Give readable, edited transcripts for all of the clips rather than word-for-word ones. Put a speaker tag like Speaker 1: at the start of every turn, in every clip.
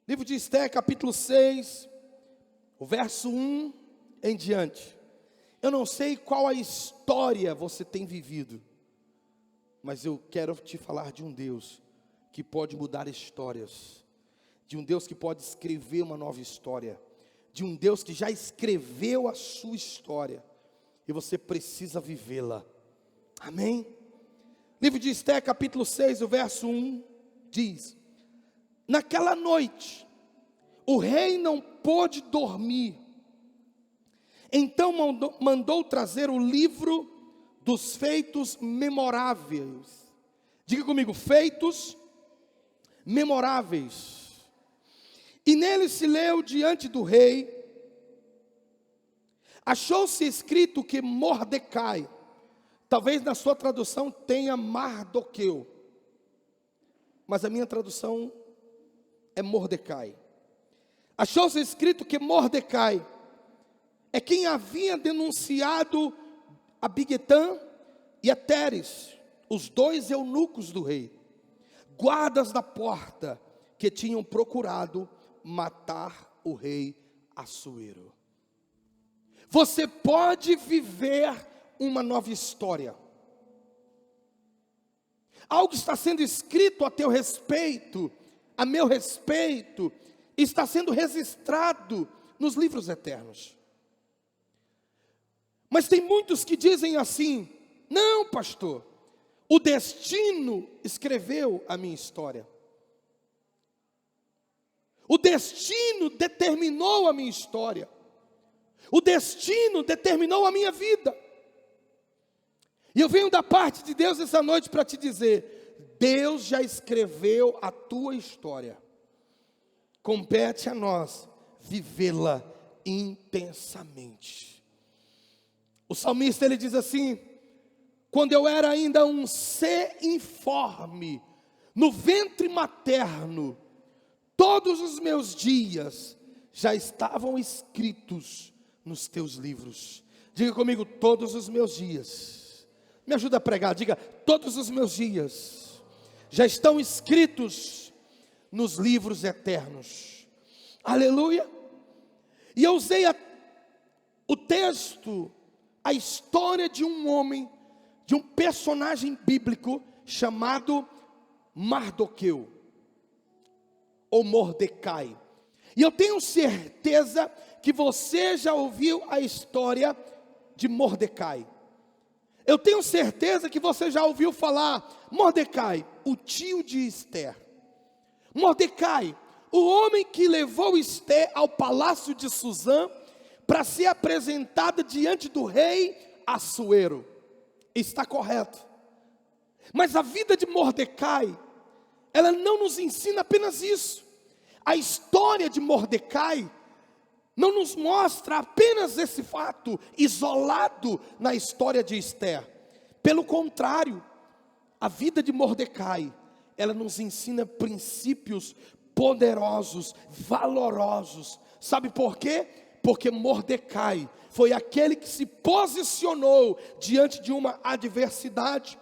Speaker 1: Livro de Esther, capítulo 6, o verso 1 em diante. Eu não sei qual a história você tem vivido, mas eu quero te falar de um Deus que pode mudar histórias, de um Deus que pode escrever uma nova história, de um Deus que já escreveu a sua história, e você precisa vivê-la. Amém? Livro de Esther, capítulo 6, o verso 1, diz: naquela noite, o rei não pôde dormir, então mandou trazer o livro dos feitos memoráveis. Diga comigo, feitos memoráveis. E nele se leu diante do rei. Achou-se escrito que Mordecai, talvez na sua tradução tenha Mardoqueu, mas a minha tradução é Mordecai. Achou-se escrito que Mordecai é quem havia denunciado a Bigtã e a Teres, os dois eunucos do rei, guardas da porta, que tinham procurado matar o rei Assuero. Você pode viver uma nova história. Algo está sendo escrito a teu respeito, a meu respeito, está sendo registrado nos livros eternos. Mas tem muitos que dizem assim: não, pastor, o destino escreveu a minha história. O destino determinou a minha história. O destino determinou a minha vida. E eu venho da parte de Deus essa noite para te dizer: Deus já escreveu a tua história. Compete a nós vivê-la intensamente. O salmista, ele diz assim: quando eu era ainda um ser informe, no ventre materno, todos os meus dias já estavam escritos nos teus livros. Diga comigo, todos os meus dias. Me ajuda a pregar, diga, todos os meus dias já estão escritos nos livros eternos. Aleluia. E eu usei o texto, a história de um homem, de um personagem bíblico chamado Mardoqueu, ou Mordecai. E eu tenho certeza que você já ouviu a história de Mordecai. Eu tenho certeza que você já ouviu falar Mordecai, o tio de Esther. Mordecai, o homem que levou Esther ao palácio de Suzã para ser apresentada diante do rei Assuero. Está correto. Mas a vida de Mordecai, ela não nos ensina apenas isso. A história de Mordecai não nos mostra apenas esse fato isolado na história de Esther. Pelo contrário, a vida de Mordecai, ela nos ensina princípios poderosos, valorosos. Sabe por quê? Porque Mordecai foi aquele que se posicionou diante de uma adversidade.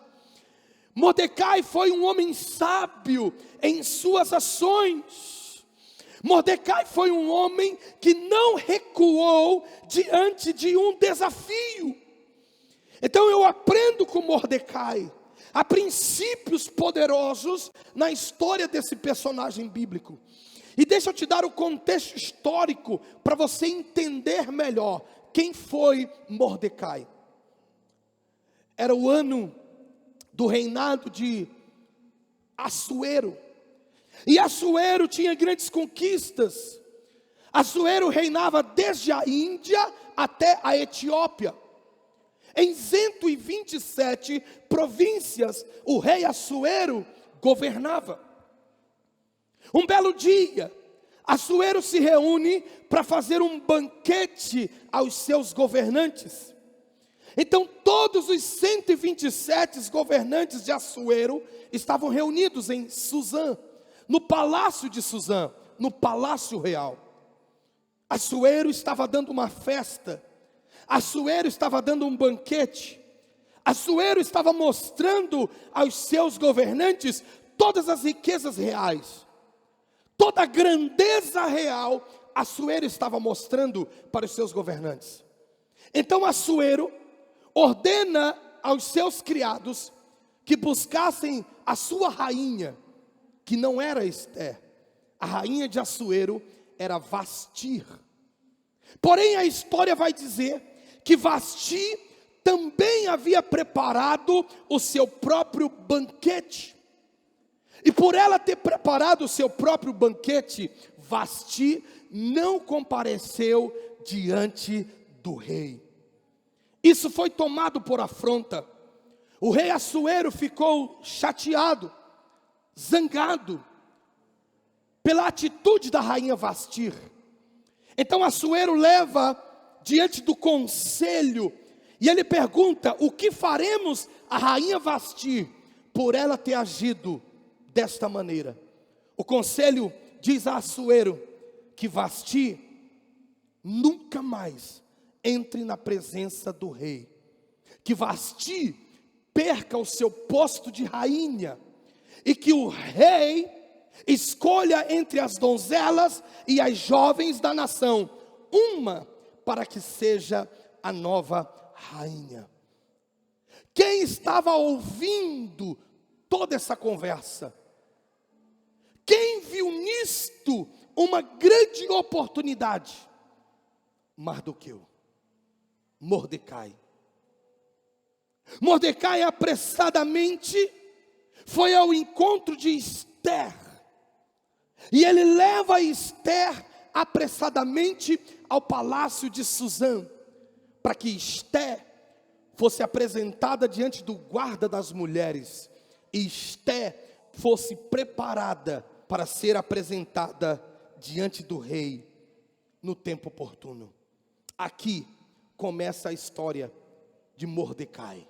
Speaker 1: Mordecai foi um homem sábio em suas ações. Mordecai foi um homem que não recuou diante de um desafio. Então eu aprendo com Mordecai. Há princípios poderosos na história desse personagem bíblico. E deixa eu te dar o contexto histórico para você entender melhor quem foi Mordecai. Era o ano do reinado de Assuero. E Assuero tinha grandes conquistas. Assuero reinava desde a Índia até a Etiópia. Em 127 províncias, o rei Assuero governava. Um belo dia, Assuero se reúne para fazer um banquete aos seus governantes. Então todos os 127 governantes de Assuero estavam reunidos em Suzã, no palácio de Suzã, no palácio real. Assuero estava dando uma festa. Assuero estava dando um banquete. Assuero estava mostrando aos seus governantes todas as riquezas reais, toda a grandeza real, Assuero estava mostrando para os seus governantes. Então Assuero ordena aos seus criados que buscassem a sua rainha, que não era Ester. A rainha de Assuero era Vasti. Porém a história vai dizer que Vasti também havia preparado o seu próprio banquete. E por ela ter preparado o seu próprio banquete, Vasti não compareceu diante do rei. Isso foi tomado por afronta. O rei Assuero ficou chateado, zangado, pela atitude da rainha Vasti. Então Assuero leva diante do conselho, e ele pergunta: o que faremos a rainha Vasti por ela ter agido desta maneira? O conselho diz a Assuero que Vasti nunca mais entre na presença do rei, que Vasti perca o seu posto de rainha, e que o rei escolha entre as donzelas e as jovens da nação uma para que seja a nova rainha. Quem estava ouvindo toda essa conversa? Quem viu nisto uma grande oportunidade? Mardoqueu, Mordecai. Mordecai apressadamente foi ao encontro de Ester, e ele leva Ester apressadamente ao palácio de Susã, para que Ester fosse apresentada diante do guarda das mulheres, e Ester fosse preparada para ser apresentada diante do rei no tempo oportuno. Aqui começa a história de Mordecai.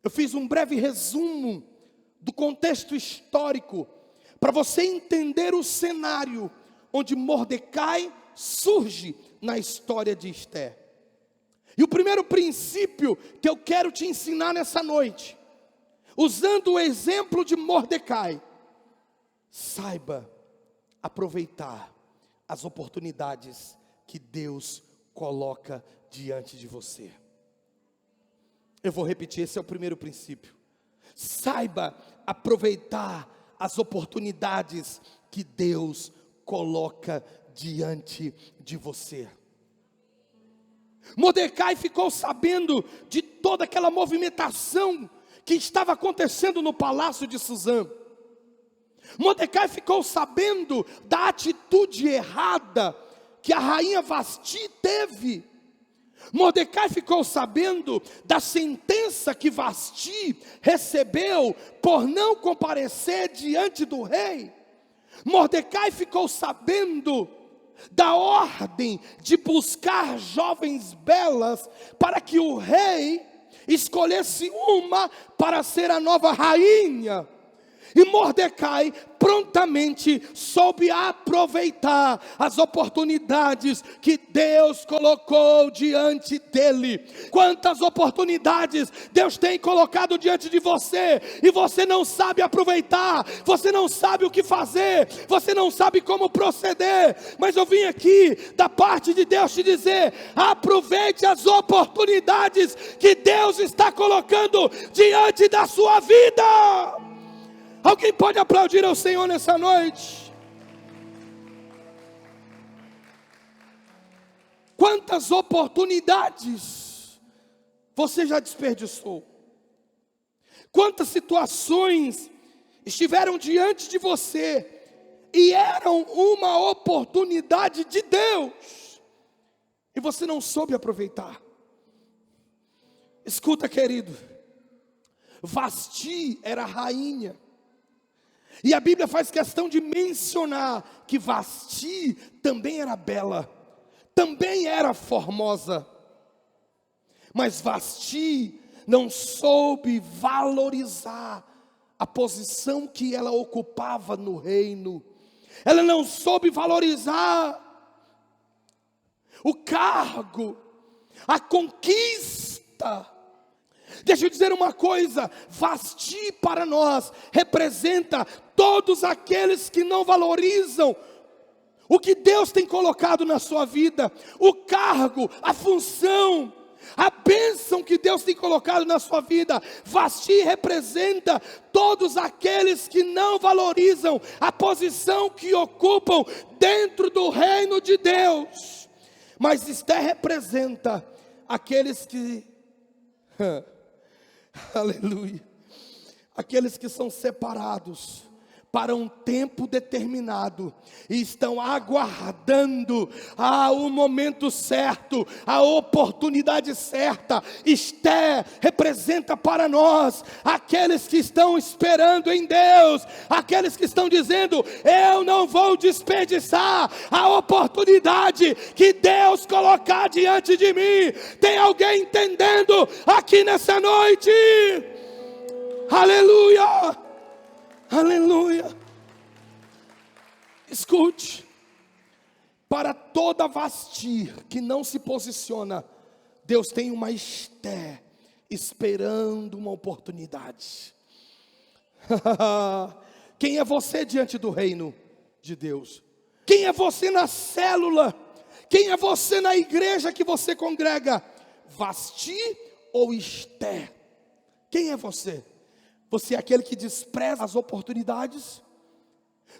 Speaker 1: Eu fiz um breve resumo do contexto histórico, para você entender o cenário onde Mordecai surge na história de Ester. E o primeiro princípio que eu quero te ensinar nessa noite, usando o exemplo de Mordecai: saiba aproveitar as oportunidades que Deus coloca diante de você. Eu vou repetir, esse é o primeiro princípio. Saiba aproveitar as oportunidades que Deus coloca diante de você. Mordecai ficou sabendo de toda aquela movimentação que estava acontecendo no palácio de Susã. Mordecai ficou sabendo da atitude errada que a rainha Vasti teve. Mordecai ficou sabendo da sentença que Vasti recebeu por não comparecer diante do rei. Mordecai ficou sabendo da ordem de buscar jovens belas para que o rei escolhesse uma para ser a nova rainha. E Mordecai prontamente soube aproveitar as oportunidades que Deus colocou diante dele. Quantas oportunidades Deus tem colocado diante de você, e você não sabe aproveitar, você não sabe o que fazer, você não sabe como proceder. Mas eu vim aqui da parte de Deus te dizer: aproveite as oportunidades que Deus está colocando diante da sua vida. Alguém pode aplaudir ao Senhor nessa noite? Quantas oportunidades você já desperdiçou? Quantas situações estiveram diante de você e eram uma oportunidade de Deus, e você não soube aproveitar? Escuta, querido, Vasti era rainha. E a Bíblia faz questão de mencionar que Vasti também era bela, também era formosa. Mas Vasti não soube valorizar a posição que ela ocupava no reino. Ela não soube valorizar o cargo, a conquista Deixa eu dizer uma coisa: Vasti para nós representa todos aqueles que não valorizam o que Deus tem colocado na sua vida, o cargo, a função, a bênção que Deus tem colocado na sua vida. Vasti representa todos aqueles que não valorizam a posição que ocupam dentro do reino de Deus. Mas Esther representa aqueles que aleluia, aqueles que são separados para um tempo determinado e estão aguardando o momento certo, a oportunidade certa. Esther representa para nós aqueles que estão esperando em Deus, aqueles que estão dizendo: eu não vou desperdiçar a oportunidade que Deus colocar diante de mim. Tem alguém entendendo aqui nessa noite? Aleluia! Aleluia. Escute: para toda Vasti que não se posiciona, Deus tem uma Esther esperando uma oportunidade. Quem é você diante do reino de Deus? Quem é você na célula? Quem é você na igreja que você congrega? Vasti ou Esther? Quem é você? Você é aquele que despreza as oportunidades?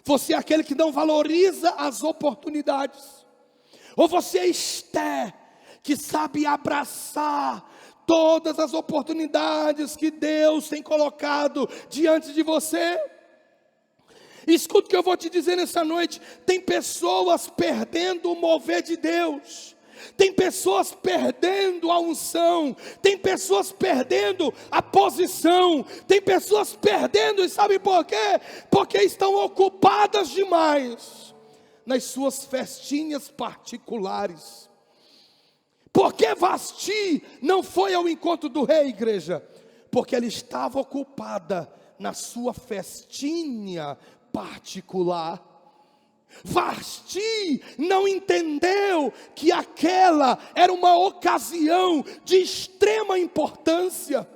Speaker 1: Você é aquele que não valoriza as oportunidades? Ou você é Esther, que sabe abraçar todas as oportunidades que Deus tem colocado diante de você? Escuta o que eu vou te dizer nessa noite: tem pessoas perdendo o mover de Deus, tem pessoas perdendo a unção, tem pessoas perdendo a posição, tem pessoas perdendo, e sabe por quê? Porque estão ocupadas demais nas suas festinhas particulares. Por que Vasti não foi ao encontro do rei, igreja? Porque ela estava ocupada na sua festinha particular. Vasti não entendeu que aquela era uma ocasião de extrema importância.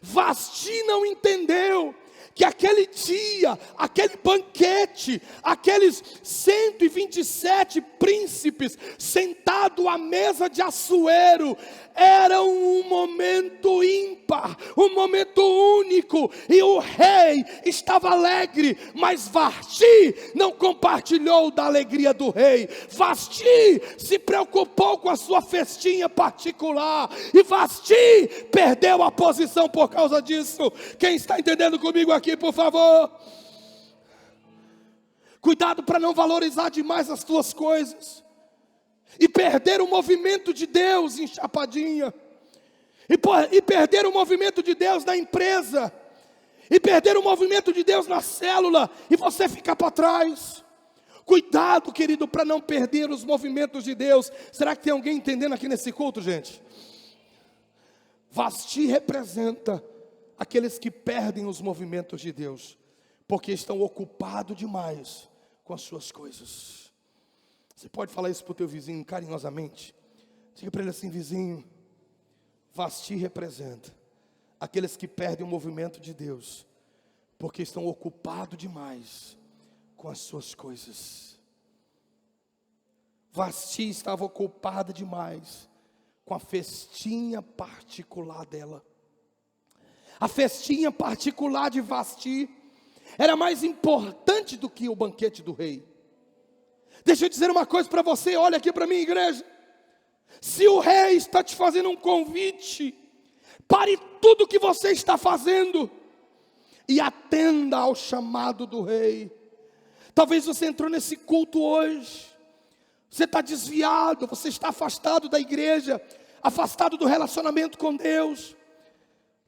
Speaker 1: Vasti não entendeu que aquele dia, aquele banquete, aqueles 127 príncipes sentados à mesa de Assuero, era um momento ímpar, um momento único, e o rei estava alegre, mas Vasti não compartilhou da alegria do rei. Vasti se preocupou com a sua festinha particular, e Vasti perdeu a posição por causa disso. Quem está entendendo comigo aqui, por favor? Cuidado para não valorizar demais as tuas coisas e perder o movimento de Deus em chapadinha, e perder o movimento de Deus na empresa, e perder o movimento de Deus na célula, e você ficar para trás. Cuidado, querido, para não perder os movimentos de Deus. Será que tem alguém entendendo aqui nesse culto, gente? Vasti representa aqueles que perdem os movimentos de Deus, porque estão ocupados demais com as suas coisas. Você pode falar isso para o teu vizinho carinhosamente? Diga para ele assim: vizinho, Vasti representa aqueles que perdem o movimento de Deus, porque estão ocupados demais com as suas coisas. Vasti estava ocupada demais com a festinha particular dela. A festinha particular de Vasti era mais importante do que o banquete do rei. Deixa eu dizer uma coisa para você, olha aqui para mim, igreja. Se o rei está te fazendo um convite, pare tudo o que você está fazendo e atenda ao chamado do rei. Talvez você entrou nesse culto hoje, você está desviado, você está afastado da igreja, afastado do relacionamento com Deus.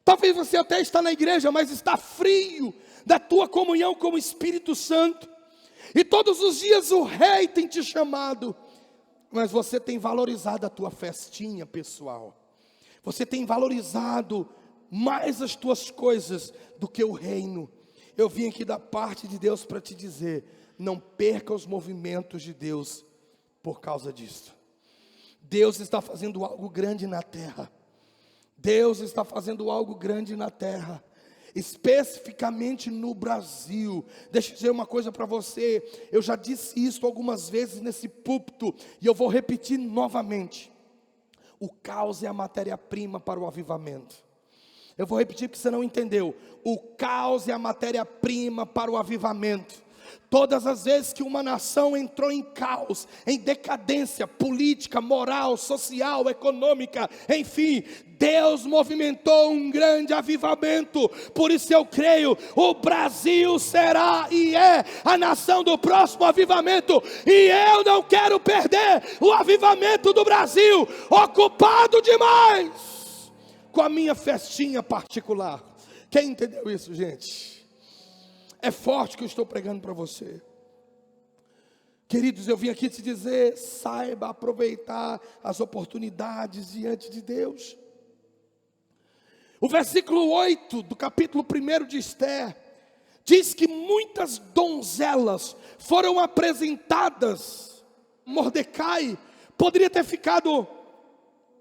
Speaker 1: Talvez você até está na igreja, mas está frio da tua comunhão com o Espírito Santo. E todos os dias o rei tem te chamado, mas você tem valorizado a tua festinha pessoal. Você tem valorizado mais as tuas coisas do que o reino. Eu vim aqui da parte de Deus para te dizer: não perca os movimentos de Deus por causa disso. Deus está fazendo algo grande na terra. Deus está fazendo algo grande na terra, especificamente no Brasil. Deixa eu dizer uma coisa para você. Eu já disse isso algumas vezes nesse púlpito, e eu vou repetir novamente. O caos é a matéria-prima para o avivamento. Eu vou repetir porque você não entendeu. O caos é a matéria-prima para o avivamento. Todas as vezes que uma nação entrou em caos, em decadência política, moral, social, econômica, enfim, Deus movimentou um grande avivamento. Por isso eu creio, o Brasil será e é a nação do próximo avivamento. E eu não quero perder o avivamento do Brasil, ocupado demais com a minha festinha particular. Quem entendeu isso, gente? É forte que eu estou pregando para você. Queridos, eu vim aqui te dizer, saiba aproveitar as oportunidades diante de Deus. O versículo 8 do capítulo 1 de Esther diz que muitas donzelas foram apresentadas. Mordecai poderia ter ficado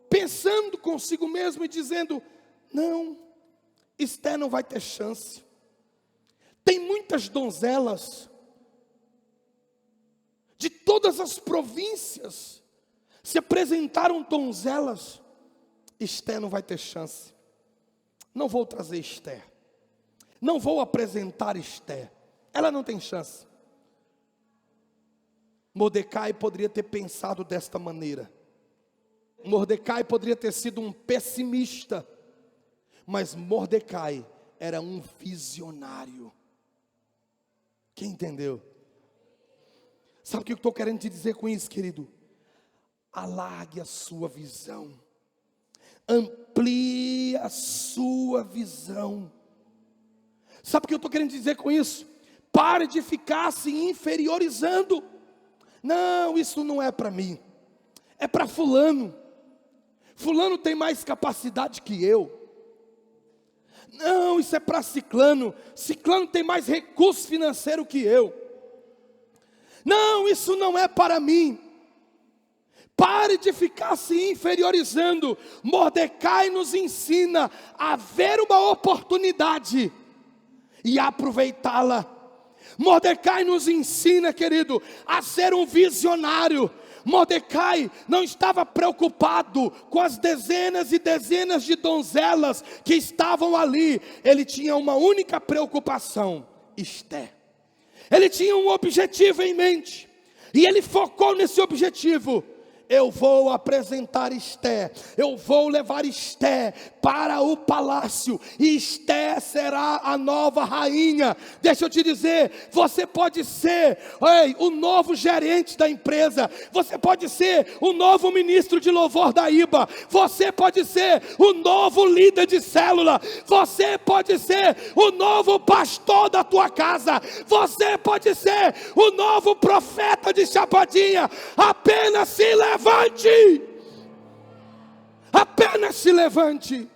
Speaker 1: pensando consigo mesmo e dizendo: não, Esther não vai ter chance. Tem muitas donzelas de todas as províncias, se apresentaram donzelas. Esther não vai ter chance. Não vou trazer Esther, não vou apresentar Esther, ela não tem chance. Mordecai poderia ter pensado desta maneira. Mordecai poderia ter sido um pessimista, mas Mordecai era um visionário. Quem entendeu? Sabe o que eu estou querendo te dizer com isso, querido? Alargue a sua visão, amplie a sua visão. Sabe o que eu estou querendo dizer com isso? Pare de ficar se inferiorizando. Não, isso não é para mim, é para fulano. Fulano tem mais capacidade que eu. Não, isso é para ciclano. Ciclano tem mais recurso financeiro que eu. Não, isso não é para mim. Pare de ficar se inferiorizando. Mordecai nos ensina a ver uma oportunidade e aproveitá-la. Mordecai nos ensina, querido, a ser um visionário. Mordecai não estava preocupado com as dezenas e dezenas de donzelas que estavam ali. Ele tinha uma única preocupação: Esther. Ele tinha um objetivo em mente, e ele focou nesse objetivo. Eu vou apresentar Esther, eu vou levar Esther para o palácio, e Esther será a nova rainha. Deixa eu te dizer, você pode ser o novo gerente da empresa, você pode ser o novo ministro de louvor da IBA, você pode ser o novo líder de célula, você pode ser o novo pastor da tua casa, você pode ser o novo profeta de Chapadinha. Apenas se levante. Apenas se levante.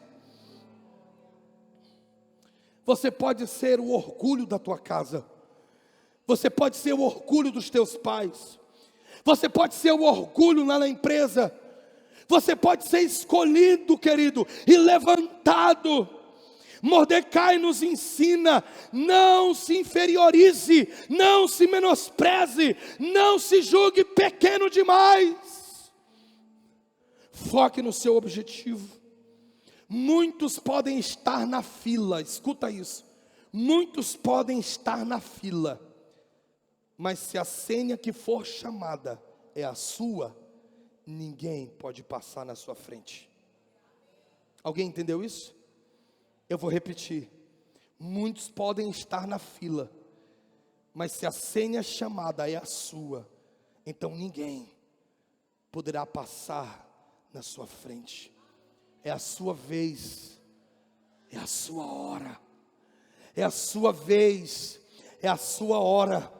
Speaker 1: Você pode ser o orgulho da tua casa. Você pode ser o orgulho dos teus pais. Você pode ser o orgulho lá na empresa. Você pode ser escolhido, querido, e levantado. Mordecai nos ensina: não se inferiorize, não se menospreze, não se julgue pequeno demais. Foque no seu objetivo. Muitos podem estar na fila, escuta isso. Muitos podem estar na fila, mas se a senha que for chamada é a sua, ninguém pode passar na sua frente. Alguém entendeu isso? Eu vou repetir. Muitos podem estar na fila, mas se a senha chamada é a sua, então ninguém poderá passar na sua frente. É a sua vez, é a sua hora, é a sua vez, é a sua hora.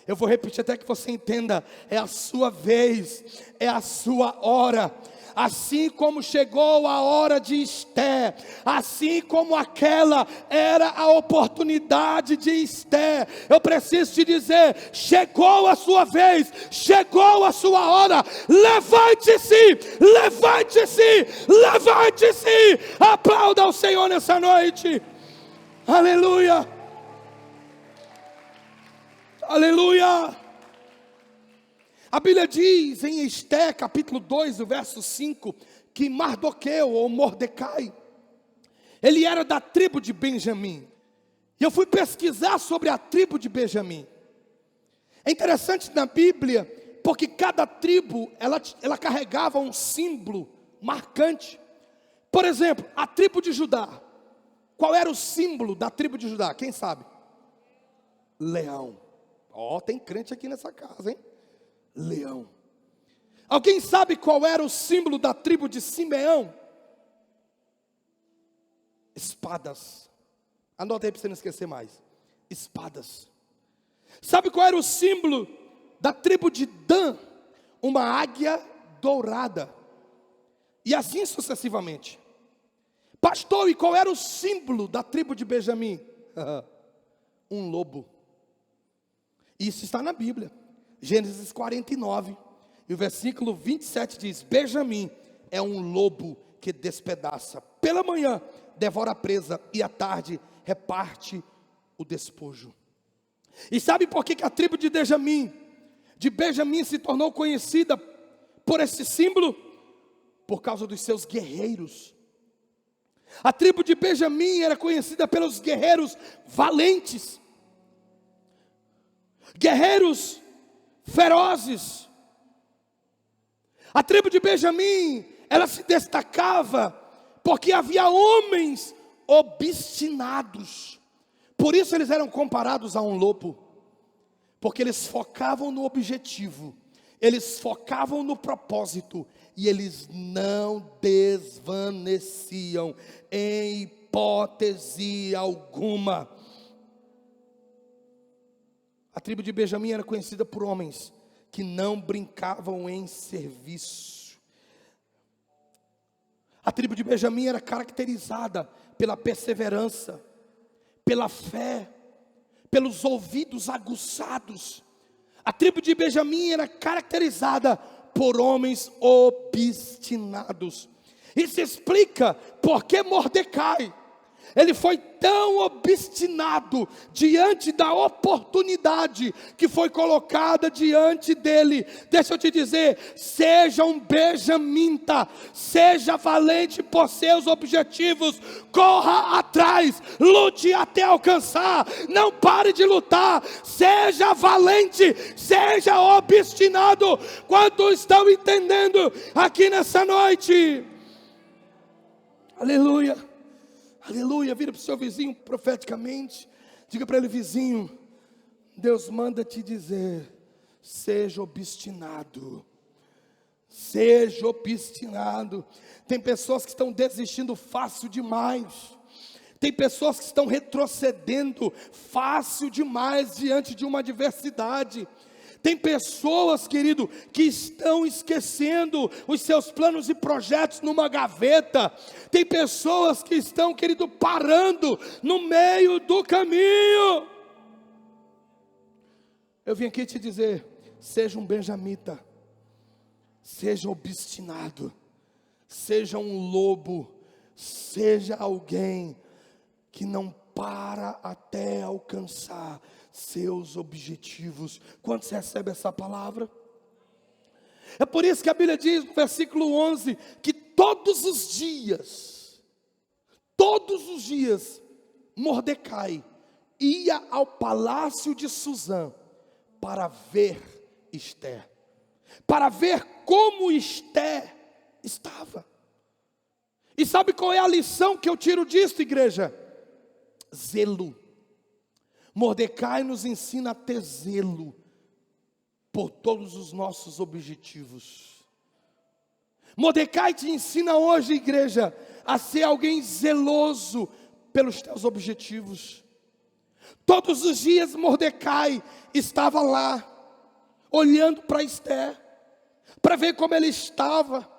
Speaker 1: Eu vou repetir até que você entenda: é a sua vez, é a sua hora. assim como chegou a hora de Esther, assim como aquela era a oportunidade de Esther, eu preciso te dizer, chegou a sua vez, chegou a sua hora, levante-se, levante-se, levante-se, aplauda ao Senhor nessa noite, aleluia, aleluia. A Bíblia diz em Esther capítulo 2, o verso 5, que Mardoqueu ou Mordecai, ele era da tribo de Benjamim. E eu fui pesquisar sobre a tribo de Benjamim. É interessante na Bíblia, porque cada tribo, ela carregava um símbolo marcante. Por exemplo, a tribo de Judá. Qual era o símbolo da tribo de Judá? Quem sabe? Leão. Tem crente aqui nessa casa, hein? Leão. Alguém sabe qual era o símbolo da tribo de Simeão? Espadas. Anota aí para você não esquecer mais. Espadas. Sabe qual era o símbolo da tribo de Dan? Uma águia dourada. E assim sucessivamente. Pastor, e qual era o símbolo da tribo de Benjamim? Um lobo. Isso está na Bíblia. Gênesis 49, e o versículo 27 diz: Benjamim é um lobo que despedaça. Pela manhã devora a presa e à tarde reparte o despojo. E sabe por que a tribo de Benjamim se tornou conhecida por esse símbolo? Por causa dos seus guerreiros. A tribo de Benjamim era conhecida pelos guerreiros valentes. Guerreiros ferozes. A tribo de Benjamim, ela se destacava porque havia homens obstinados. Por isso eles eram comparados a um lobo, porque eles focavam no objetivo, eles focavam no propósito, e eles não desvaneciam em hipótese alguma. A tribo de Benjamim era conhecida por homens que não brincavam em serviço. A tribo de Benjamim era caracterizada pela perseverança, pela fé, pelos ouvidos aguçados. A tribo de Benjamim era caracterizada por homens obstinados. Isso explica por que Mordecai, ele foi tão obstinado diante da oportunidade que foi colocada diante dele. Deixa eu te dizer, seja um benjamita, seja valente por seus objetivos, corra atrás, lute até alcançar, não pare de lutar, seja valente, seja obstinado. Quantos estão entendendo aqui nessa noite? Aleluia. Aleluia, vira para o seu vizinho profeticamente, diga para ele: vizinho, Deus manda te dizer, seja obstinado, seja obstinado. Tem pessoas que estão desistindo fácil demais, tem pessoas que estão retrocedendo fácil demais diante de uma adversidade. Tem pessoas, querido, que estão esquecendo os seus planos e projetos numa gaveta. Tem pessoas que estão, querido, parando no meio do caminho. Eu vim aqui te dizer, seja um benjamita, seja obstinado, seja um lobo, seja alguém que não para até alcançar seus objetivos. Quantos recebem essa palavra? É por isso que a Bíblia diz no versículo 11, que todos os dias, Mordecai ia ao palácio de Susã para ver Esther, para ver como Esther estava. E sabe qual é a lição que eu tiro disso, igreja? Zelo. Mordecai nos ensina a ter zelo por todos os nossos objetivos. Mordecai te ensina hoje, igreja, a ser alguém zeloso pelos teus objetivos. Todos os dias Mordecai estava lá, olhando para Esther, para ver como ele estava.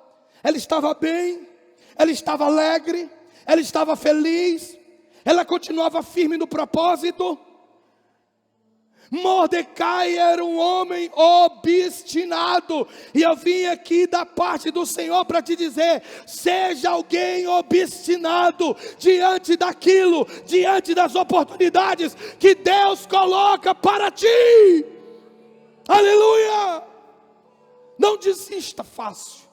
Speaker 1: ela estava bem, ela estava alegre, ela estava feliz, ela continuava firme no propósito. Mordecai era um homem obstinado, e eu vim aqui da parte do Senhor para te dizer: seja alguém obstinado diante daquilo, diante das oportunidades que Deus coloca para ti. Aleluia! Não desista fácil,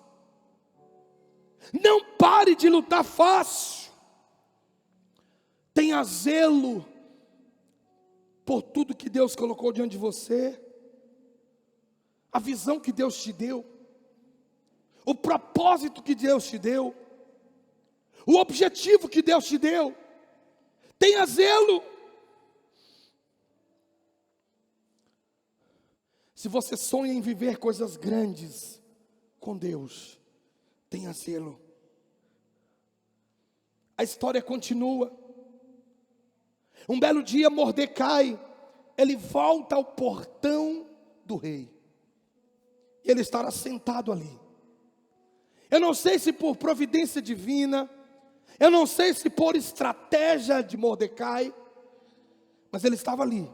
Speaker 1: não pare de lutar fácil, tenha zelo por tudo que Deus colocou diante de você, a visão que Deus te deu, o propósito que Deus te deu, o objetivo que Deus te deu. Tenha zelo. Se você sonha em viver coisas grandes com Deus, tenha zelo. A história continua. Um belo dia, Mordecai, ele volta ao portão do rei. E ele estará sentado ali. Eu não sei se por providência divina, eu não sei se por estratégia de Mordecai, mas ele estava ali,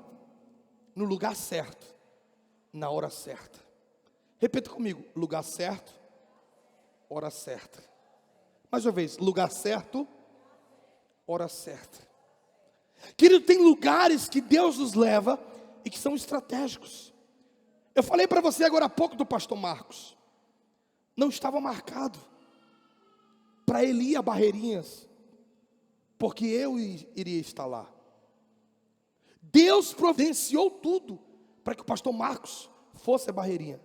Speaker 1: no lugar certo, na hora certa. Repita comigo: lugar certo, hora certa. Mais uma vez: lugar certo, hora certa. Querido, tem lugares que Deus nos leva e que são estratégicos. Eu falei para você agora há pouco do pastor Marcos. Não estava marcado para ele ir a Barreirinhas, porque eu iria estar lá. Deus providenciou tudo para que o pastor Marcos fosse a Barreirinha.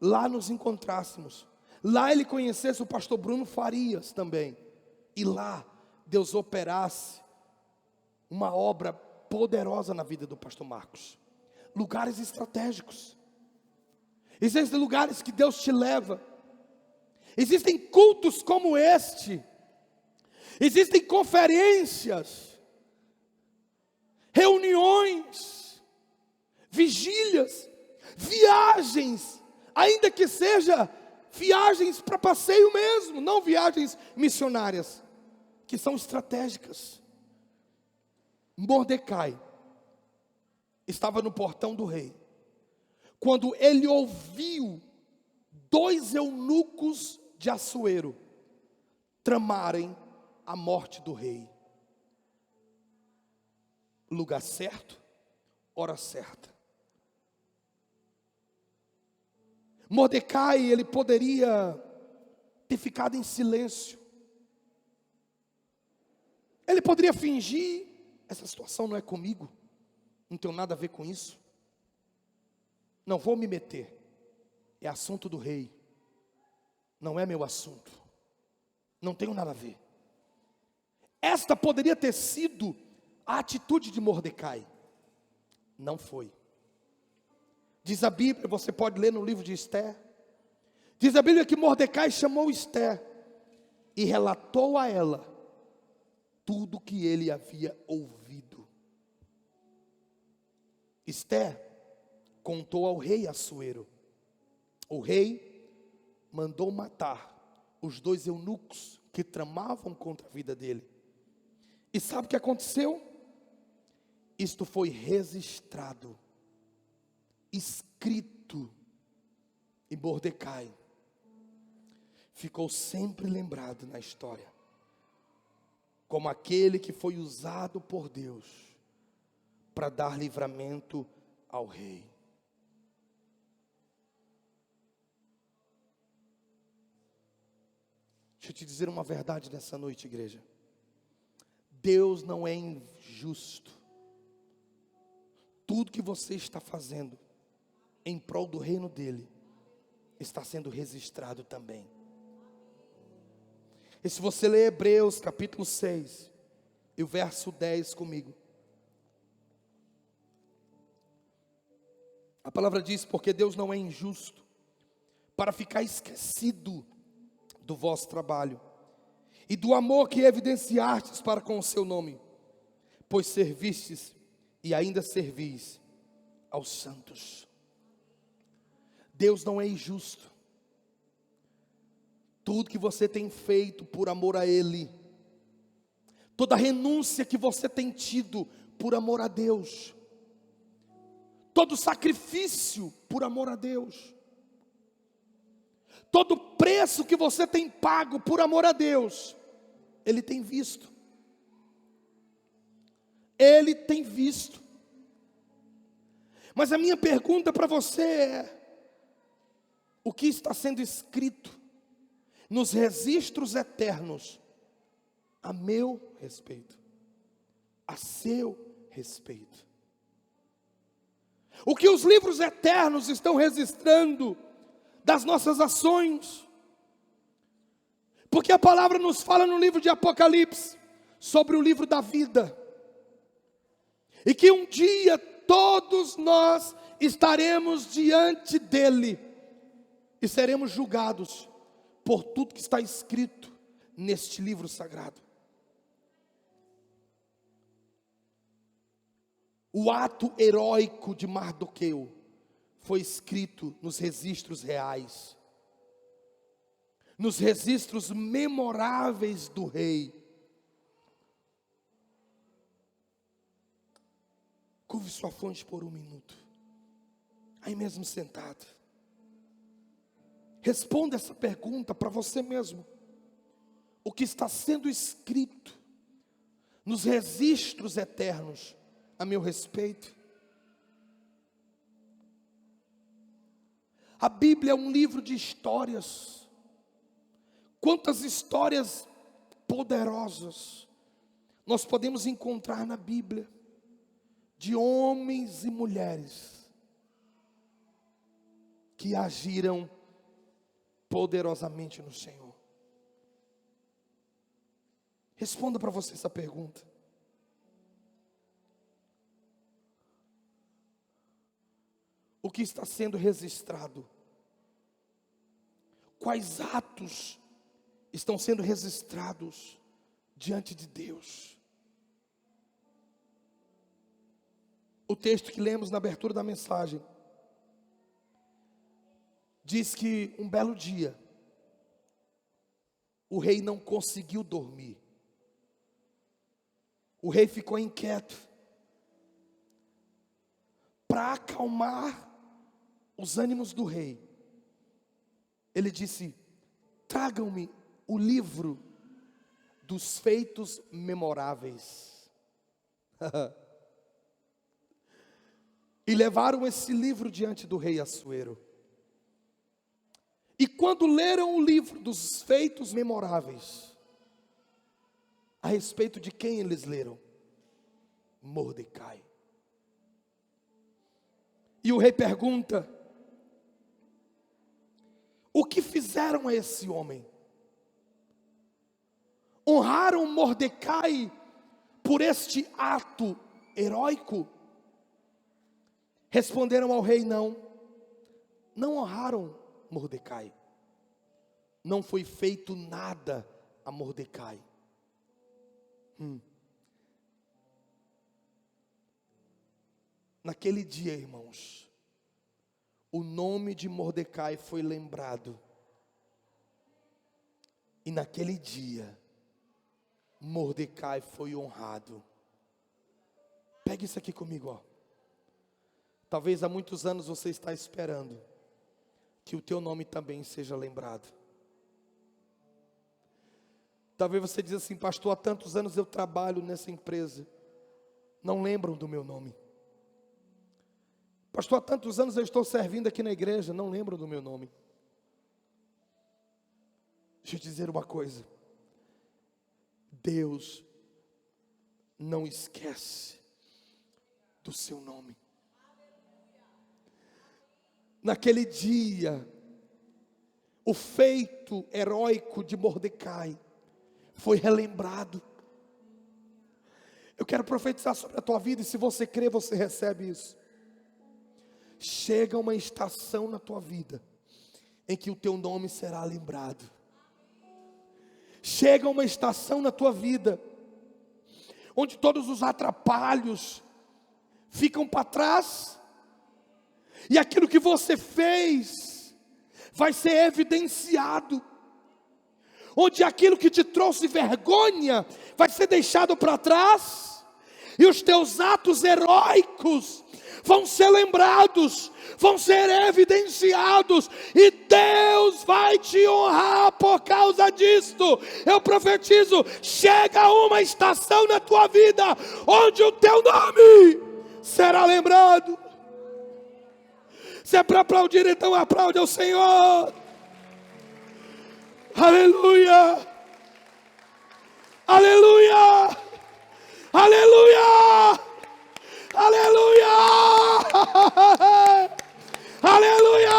Speaker 1: Lá nos encontrássemos. Lá ele conhecesse o pastor Bruno Farias também. E lá Deus operasse uma obra poderosa na vida do pastor Marcos. Lugares estratégicos. Existem lugares que Deus te leva. Existem cultos como este. Existem conferências, reuniões, vigílias, viagens, ainda que seja viagens para passeio mesmo, não viagens missionárias, que são estratégicas. Mordecai estava no portão do rei, quando ele ouviu 2 eunucos de Assuero tramarem a morte do rei. Lugar certo, hora certa. Mordecai, ele poderia ter ficado em silêncio. Ele poderia fingir: essa situação não é comigo, não tenho nada a ver com isso, não vou me meter, é assunto do rei, não é meu assunto, não tenho nada a ver. Esta poderia ter sido a atitude de Mordecai. Não foi. Diz a Bíblia, você pode ler no livro de Esther, diz a Bíblia que Mordecai chamou Esther e relatou a ela tudo que ele havia ouvido. Esther contou ao rei Assuero. O rei mandou matar os 2 eunucos que tramavam contra a vida dele. E sabe o que aconteceu? Isto foi registrado, escrito, e Mordecai ficou sempre lembrado na história como aquele que foi usado por Deus para dar livramento ao rei. Deixa eu te dizer uma verdade nessa noite, igreja. Deus não é injusto. Tudo que você está fazendo em prol do reino dele está sendo registrado também. E se você ler Hebreus capítulo 6 e o verso 10 comigo, a palavra diz: porque Deus não é injusto para ficar esquecido do vosso trabalho e do amor que evidenciastes para com o seu nome, pois servistes e ainda servis aos santos. Deus não é injusto tudo que você tem feito por amor a Ele, toda renúncia que você tem tido por amor a Deus, todo sacrifício por amor a Deus, todo preço que você tem pago por amor a Deus, Ele tem visto. Ele tem visto. Mas a minha pergunta para você é: o que está sendo escrito nos registros eternos a meu respeito, a seu respeito? O que os livros eternos estão registrando das nossas ações? Porque a palavra nos fala no livro de Apocalipse sobre o livro da vida, e que um dia todos nós estaremos diante dele e seremos julgados por tudo que está escrito neste livro sagrado. O ato heróico de Mardoqueu foi escrito nos registros reais, nos registros memoráveis do rei. Curve sua fronte por um minuto, aí mesmo sentado. Responda essa pergunta para você mesmo: o que está sendo escrito nos registros eternos a meu respeito? A Bíblia é um livro de histórias. Quantas histórias poderosas nós podemos encontrar na Bíblia, de homens e mulheres que agiram poderosamente no Senhor. Responda para você essa pergunta: o que está sendo registrado? Quais atos estão sendo registrados diante de Deus? O texto que lemos na abertura da mensagem diz que um belo dia o rei não conseguiu dormir. O rei ficou inquieto. Para acalmar os ânimos do rei, ele disse: tragam-me o livro dos feitos memoráveis. E levaram esse livro diante do rei Assuero. E quando leram o livro dos feitos memoráveis, a respeito de quem eles leram? Mordecai. E o rei pergunta: o que fizeram a esse homem? Honraram Mordecai por este ato heróico? Responderam ao rei: não honraram Mordecai. Não foi feito nada a Mordecai. Naquele dia, irmãos, o nome de Mordecai foi lembrado. E naquele dia, Mordecai foi honrado. Pegue isso aqui comigo, ó. Talvez há muitos anos você está esperando que o teu nome também seja lembrado. Talvez você diz assim: pastor, há tantos anos eu trabalho nessa empresa, não lembram do meu nome. Pastor, há tantos anos eu estou servindo aqui na igreja, não lembram do meu nome. Deixa eu te dizer uma coisa: Deus não esquece do seu nome. Naquele dia, o feito heróico de Mordecai foi relembrado. Eu quero profetizar sobre a tua vida, e se você crê, você recebe isso. Chega uma estação na tua vida em que o teu nome será lembrado. Chega uma estação na tua vida onde todos os atrapalhos ficam para trás, e aquilo que você fez vai ser evidenciado. onde aquilo que te trouxe vergonha vai ser deixado para trás, e os teus atos heróicos vão ser lembrados, vão ser evidenciados, e Deus vai te honrar por causa disto. Eu profetizo, chega uma estação na tua vida, onde o teu nome será lembrado. Se é para aplaudir, então aplaude ao Senhor. Aleluia, aleluia, aleluia, aleluia, aleluia,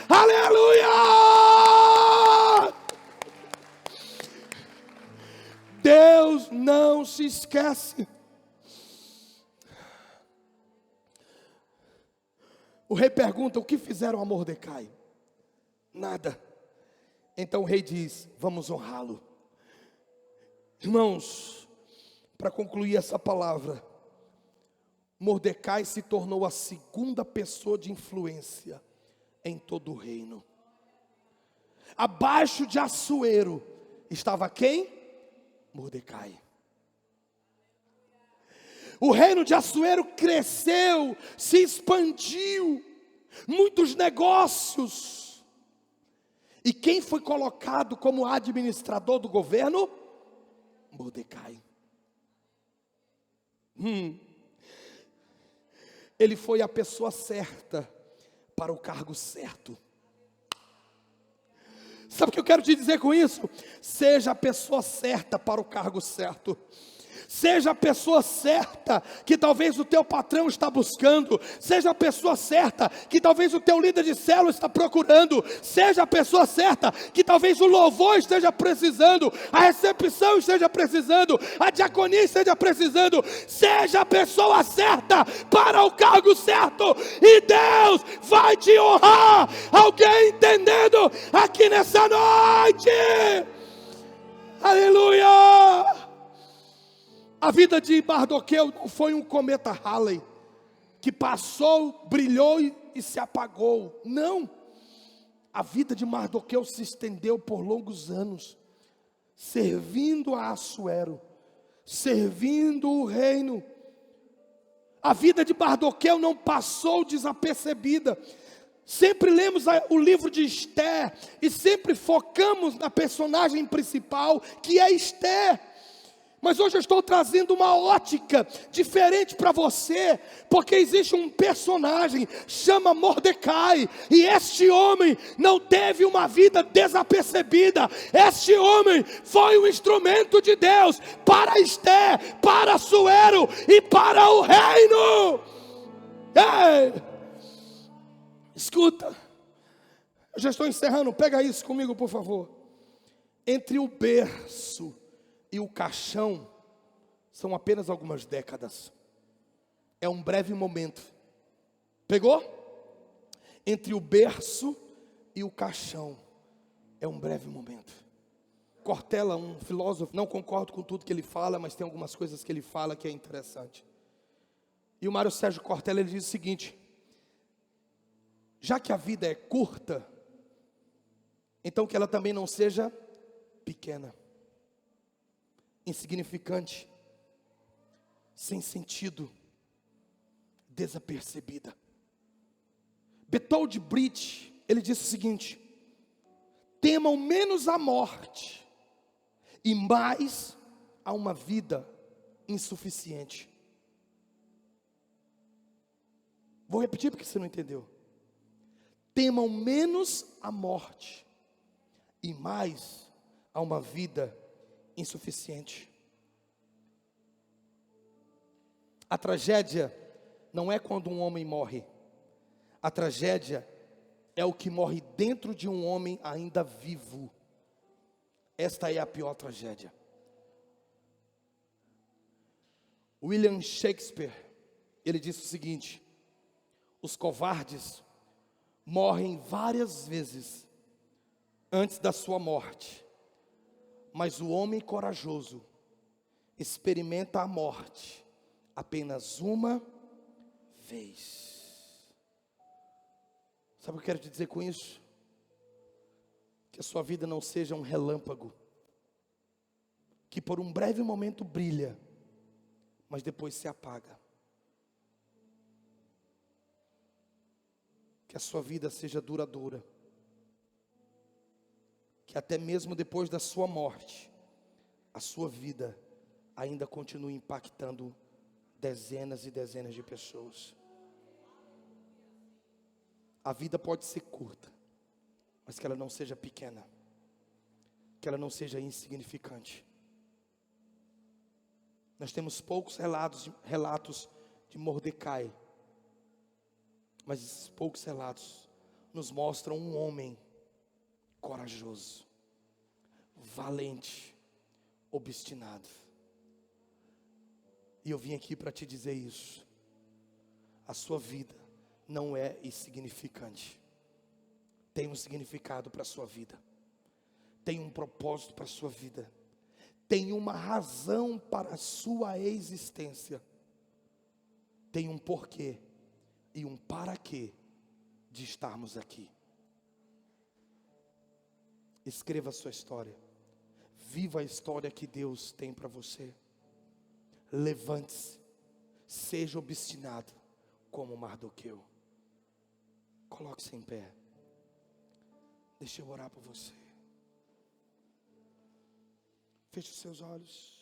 Speaker 1: aleluia. Deus não se esquece. O rei pergunta: o que fizeram a Mordecai? Nada. Então o rei diz: vamos honrá-lo. Irmãos, para concluir essa palavra, Mordecai se tornou a segunda pessoa de influência em todo o reino. Abaixo de Assuero estava quem? Mordecai. O reino de Assuero cresceu, se expandiu, muitos negócios. E quem foi colocado como administrador do governo? Mordecai. Ele foi a pessoa certa para o cargo certo. Sabe o que eu quero te dizer com isso? Seja a pessoa certa para o cargo certo. Seja a pessoa certa que talvez o teu patrão está buscando. Seja a pessoa certa que talvez o teu líder de célula está procurando. Seja a pessoa certa que talvez o louvor esteja precisando, a recepção esteja precisando, a diaconia esteja precisando. Seja a pessoa certa para o cargo certo, e Deus vai te honrar. Alguém entendendo aqui nessa noite? Aleluia! A vida de Mardoqueu não foi um cometa Halley, que passou, brilhou e se apagou. Não. A vida de Mardoqueu se estendeu por longos anos, servindo a Assuero, servindo o reino. A vida de Mardoqueu não passou desapercebida. Sempre lemos o livro de Esther e sempre focamos na personagem principal, que é Esther. Mas hoje eu estou trazendo uma ótica diferente para você, porque existe um personagem, chama Mordecai, e este homem não teve uma vida desapercebida. Este homem foi um instrumento de Deus para Esther, para Assuero e para o reino. Ei, escuta, eu já estou encerrando, pega isso comigo por favor. Entre o berço e o caixão são apenas algumas décadas. É um breve momento. Pegou? Entre o berço e o caixão é um breve momento. Cortella, um filósofo, não concordo com tudo que ele fala, mas tem algumas coisas que ele fala que é interessante. E o Mário Sérgio Cortella, ele diz o seguinte: já que a vida é curta, então que ela também não seja pequena, insignificante, sem sentido, desapercebida. Bertold Brecht, ele disse o seguinte: temam menos a morte e mais a uma vida insuficiente. Vou repetir porque você não entendeu. Temam menos a morte e mais a uma vida insuficiente. A tragédia não é quando um homem morre. A tragédia é o que morre dentro de um homem ainda vivo. Esta é a pior tragédia. William Shakespeare, ele disse o seguinte: os covardes morrem várias vezes antes da sua morte, mas o homem corajoso experimenta a morte apenas uma vez. Sabe o que eu quero te dizer com isso? Que Que a sua vida não seja um relâmpago, que por um breve momento brilha, mas depois se apaga. Que a sua vida seja duradoura, que até mesmo depois da sua morte, a sua vida ainda continue impactando dezenas e dezenas de pessoas. A vida pode ser curta, mas que ela não seja pequena, que ela não seja insignificante. Nós temos poucos relatos de Mordecai, mas esses poucos relatos nos mostram um homem corajoso, valente, obstinado. E eu vim aqui para te dizer isso. A sua vida não é insignificante. Tem um significado para a sua vida. Tem um propósito para a sua vida. Tem uma razão para a sua existência. Tem um porquê e um para quê de estarmos aqui. Escreva a sua história. Viva a história que Deus tem para você. Levante-se. Seja obstinado como Mardoqueu. Coloque-se em pé. Deixa eu orar por você. Feche os seus olhos.